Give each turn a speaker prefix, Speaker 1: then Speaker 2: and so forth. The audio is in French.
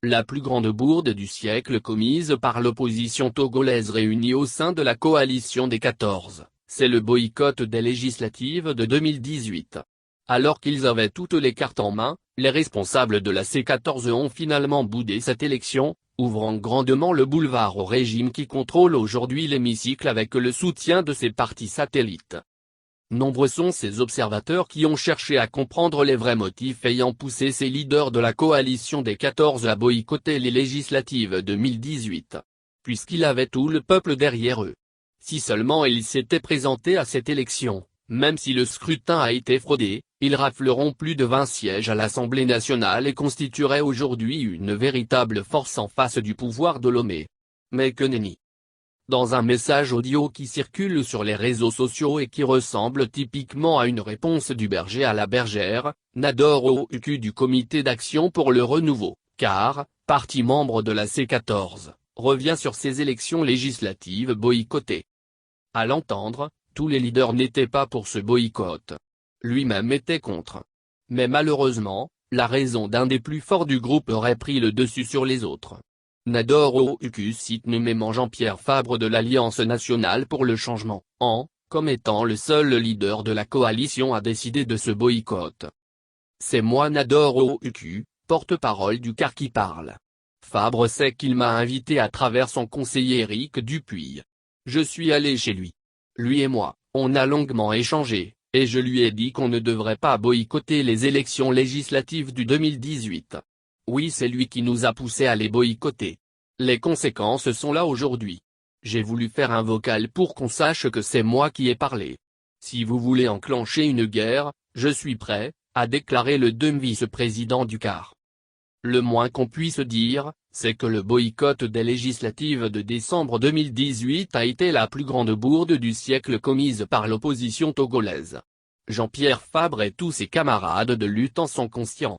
Speaker 1: la plus grande bourde du siècle commise par l'opposition togolaise réunie au sein de la coalition des 14, c'est le boycott des législatives de 2018. Alors qu'ils avaient toutes les cartes en main, les responsables de la C14 ont finalement boudé cette élection, ouvrant grandement le boulevard au régime qui contrôle aujourd'hui l'hémicycle avec le soutien de ses partis satellites. Nombreux sont ces observateurs qui ont cherché à comprendre les vrais motifs ayant poussé ces leaders de la coalition des 14 à boycotter les législatives 2018. Puisqu'ils avaient tout le peuple derrière eux. Si seulement ils s'étaient présentés à cette élection, même si le scrutin a été fraudé, ils rafleront plus de 20 sièges à l'Assemblée nationale et constitueraient aujourd'hui une véritable force en face du pouvoir de Lomé. Mais que nenni. Dans un message audio qui circule sur les réseaux sociaux et qui ressemble typiquement à une réponse du berger à la bergère, Nador Ouku du Comité d'action pour le renouveau, car, parti membre de la C14, revient sur ces élections législatives boycottées. À l'entendre, tous les leaders n'étaient pas pour ce boycott. Lui-même était contre. Mais malheureusement, la raison d'un des plus forts du groupe aurait pris le dessus sur les autres. Nador Ouku cite nommément Jean-Pierre Fabre de l'Alliance nationale pour le changement, comme étant le seul leader de la coalition à décider de ce boycott. C'est moi Nador Ouku, porte-parole du CAR qui parle. Fabre sait qu'il m'a invité à travers son conseiller Éric Dupuy. Je suis allé chez lui. Lui et moi, on a longuement échangé, et je lui ai dit qu'on ne devrait pas boycotter les élections législatives du 2018. Oui, c'est lui qui nous a poussé à les boycotter. Les conséquences sont là aujourd'hui. J'ai voulu faire un vocal pour qu'on sache que c'est moi qui ai parlé. Si vous voulez enclencher une guerre, je suis prêt, a déclaré le vice-président du CAR. Le moins qu'on puisse dire, c'est que le boycott des législatives de décembre 2018 a été la plus grande bourde du siècle commise par l'opposition togolaise. Jean-Pierre Fabre et tous ses camarades de lutte en sont conscients.